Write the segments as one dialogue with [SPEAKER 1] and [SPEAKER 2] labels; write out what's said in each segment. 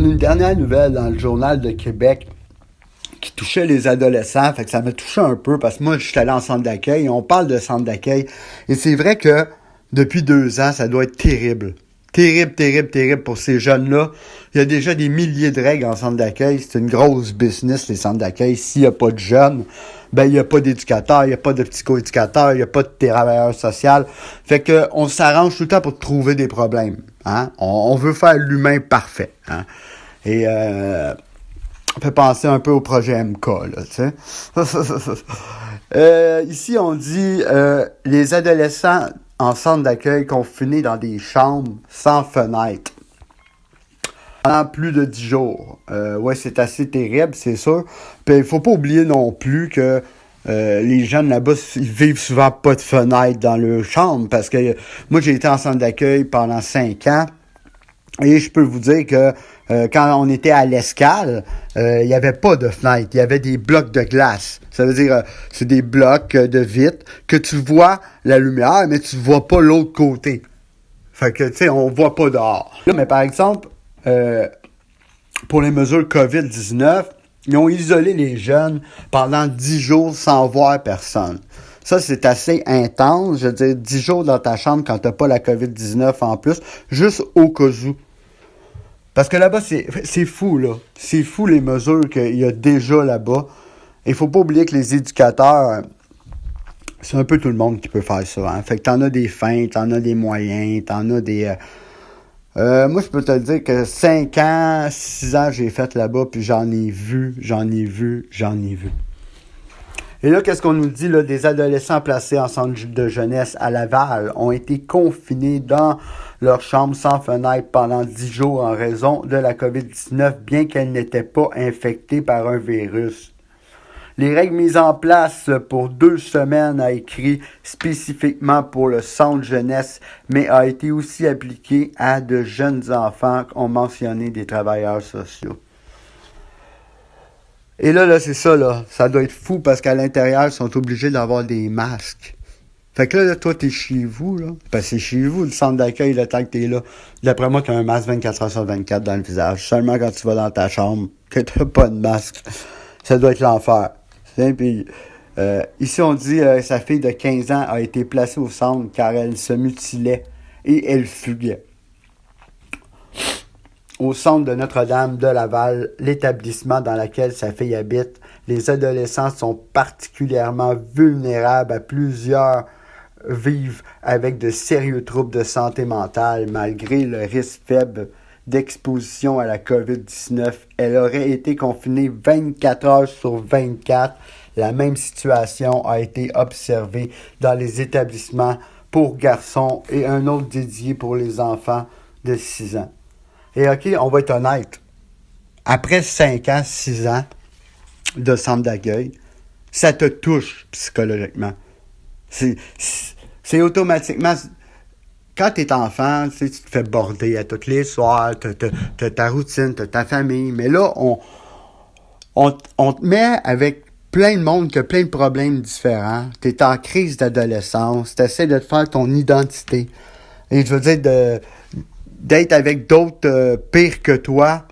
[SPEAKER 1] une dernière nouvelle dans le Journal de Québec qui touchait les adolescents. Fait que ça m'a touché un peu parce que moi, je suis allé en centre d'accueil. On parle de centre d'accueil. Et c'est vrai que depuis 2 ans, ça doit être terrible. Terrible, terrible, terrible pour ces jeunes-là. Il y a déjà des milliers de règles en centre d'accueil. C'est une grosse business, les centres d'accueil. S'il n'y a pas de jeunes, ben il n'y a pas d'éducateurs, il n'y a pas de psychoéducateurs, il n'y a pas de travailleurs social. Fait que on s'arrange tout le temps pour trouver des problèmes. Hein? On veut faire l'humain parfait. Hein? Et on fait penser un peu au projet MK, là, tu sais. Ici, on dit les adolescents en centre d'accueil confinés dans des chambres sans fenêtre pendant plus de 10 jours. Ouais, c'est assez terrible, c'est sûr. Puis il faut pas oublier non plus que les jeunes là-bas, ils vivent souvent pas de fenêtre dans leur chambre parce que moi, j'ai été en centre d'accueil pendant 5 ans. Et je peux vous dire que quand on était à l'Escale, il n'y avait pas de fenêtre, il y avait des blocs de glace. Ça veut dire, c'est des blocs de vitre que tu vois la lumière, mais tu ne vois pas l'autre côté. Fait que, tu sais, on ne voit pas dehors. Là, mais par exemple, pour les mesures COVID-19, ils ont isolé les jeunes pendant 10 jours sans voir personne. Ça, c'est assez intense. Je veux dire, 10 jours dans ta chambre quand tu n'as pas la COVID-19 en plus, juste au cas où. Parce que là-bas, c'est fou, là. C'est fou les mesures qu'il y a déjà là-bas. Il faut pas oublier que les éducateurs, c'est un peu tout le monde qui peut faire ça. Hein? Fait que t'en as des fins, t'en as des moyens, t'en as des... moi, je peux te dire que 5 ans, 6 ans, j'ai fait là-bas, puis j'en ai vu. Et là, qu'est-ce qu'on nous dit, là? Des adolescents placés en centre de jeunesse à Laval ont été confinés dans leur chambre sans fenêtre pendant 10 jours en raison de la COVID-19, bien qu'elle n'était pas infectée par un virus. Les règles mises en place pour 2 semaines a écrit spécifiquement pour le centre jeunesse, mais a été aussi appliquée à de jeunes enfants qu'ont mentionné des travailleurs sociaux. Et là, c'est ça, là. Ça doit être fou parce qu'à l'intérieur, ils sont obligés d'avoir des masques. Fait que là, toi, t'es chez vous, là. Ben, c'est chez vous, le centre d'accueil, le temps que t'es là. D'après moi, t'as un masque 24 heures sur 24 dans le visage. Seulement quand tu vas dans ta chambre, que t'as pas de masque. Ça doit être l'enfer. Puis, ici, on dit sa fille de 15 ans a été placée au centre car elle se mutilait et elle fuguait. Au centre de Notre-Dame de Laval, l'établissement dans lequel sa fille habite, les adolescents sont particulièrement vulnérables à plusieurs vivent avec de sérieux troubles de santé mentale malgré le risque faible d'exposition à la COVID-19. Elle aurait été confinée 24 heures sur 24. La même situation a été observée dans les établissements pour garçons et un autre dédié pour les enfants de 6 ans. Et OK, on va être honnête. Après 5 ans, 6 ans de centre d'accueil, ça te touche psychologiquement. C'est automatiquement... Quand t'es enfant, tu te fais border à tous les soirs, t'as ta routine, t'as ta famille. Mais là, on te met avec plein de monde qui a plein de problèmes différents. T'es en crise d'adolescence, t'essaies de te faire ton identité. Et je veux dire, d'être avec d'autres pires que toi,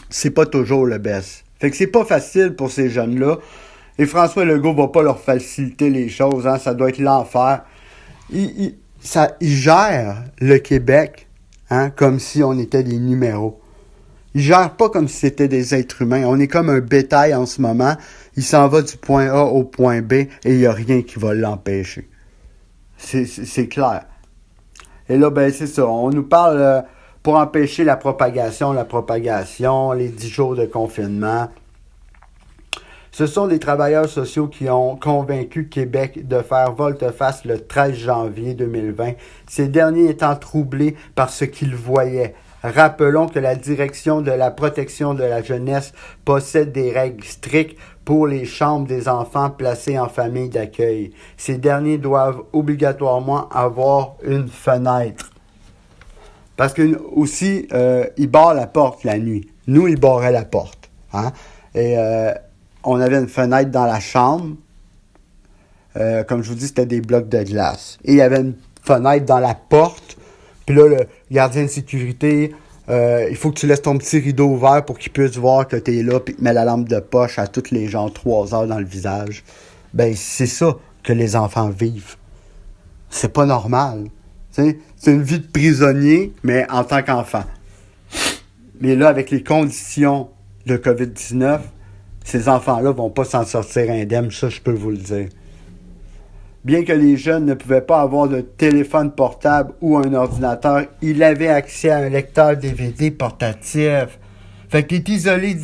[SPEAKER 1] c'est pas toujours le best. Fait que c'est pas facile pour ces jeunes-là. Et François Legault va pas leur faciliter les choses, hein, ça doit être l'enfer. Il gère le Québec, hein, comme si on était des numéros. Il gère pas comme si c'était des êtres humains. On est comme un bétail en ce moment. Il s'en va du point A au point B et il n'y a rien qui va l'empêcher. C'est clair. Et là, ben c'est ça. On nous parle pour empêcher la propagation, les 10 jours de confinement. Ce sont des travailleurs sociaux qui ont convaincu Québec de faire volte-face le 13 janvier 2020, ces derniers étant troublés par ce qu'ils voyaient. Rappelons que la Direction de la protection de la jeunesse possède des règles strictes pour les chambres des enfants placés en famille d'accueil. Ces derniers doivent obligatoirement avoir une fenêtre. Parce que aussi, ils barrent la porte la nuit. Nous, ils barraient la porte. Hein? Et on avait une fenêtre dans la chambre. Comme je vous dis, c'était des blocs de glace. Et il y avait une fenêtre dans la porte. Puis là, le gardien de sécurité Il faut que tu laisses ton petit rideau ouvert pour qu'ils puissent voir que tu es là puis te mets la lampe de poche à toutes les gens 3 heures dans le visage. Ben, c'est ça que les enfants vivent. C'est pas normal. T'sais, c'est une vie de prisonnier, mais en tant qu'enfant. Mais là, avec les conditions de COVID-19, ces enfants-là vont pas s'en sortir indemnes, ça, je peux vous le dire. Bien que les jeunes ne pouvaient pas avoir de téléphone portable ou un ordinateur, ils avaient accès à un lecteur DVD portatif. Fait que t'es isolé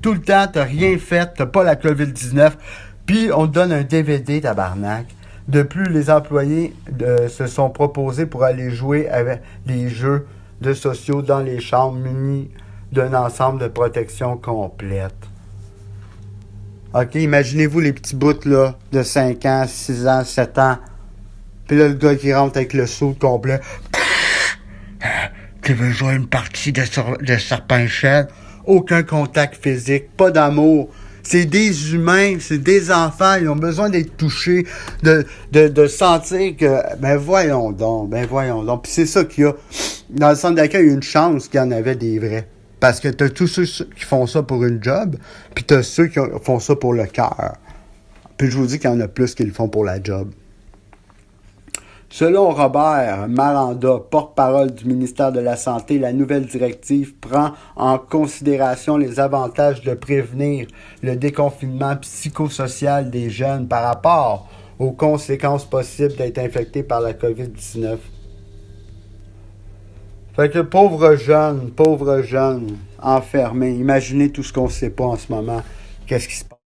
[SPEAKER 1] tout le temps, t'as rien fait, t'as pas la COVID-19, puis on te donne un DVD, tabarnak. De plus, les employés se sont proposés pour aller jouer avec les jeux de sociaux dans les chambres munis d'un ensemble de protection complète. OK, imaginez-vous les petits bouts là, de 5 ans, 6 ans, 7 ans. Puis là, le gars qui rentre avec le saut complet. Tu veux jouer une partie de serpent-chaîne? Aucun contact physique, pas d'amour. C'est des humains, c'est des enfants, ils ont besoin d'être touchés, de sentir que, ben voyons donc. Puis c'est ça qu'il y a. Dans le centre d'accueil, il y a une chance qu'il y en avait des vrais. Parce que t'as tous ceux qui font ça pour une job, puis t'as ceux qui font ça pour le cœur. Puis je vous dis qu'il y en a plus qui le font pour la job. Selon Robert Maranda, porte-parole du ministère de la Santé, la nouvelle directive prend en considération les avantages de prévenir le déconfinement psychosocial des jeunes par rapport aux conséquences possibles d'être infectés par la COVID-19. Fait que pauvres jeunes, enfermés, imaginez tout ce qu'on ne sait pas en ce moment. Qu'est-ce qui se passe?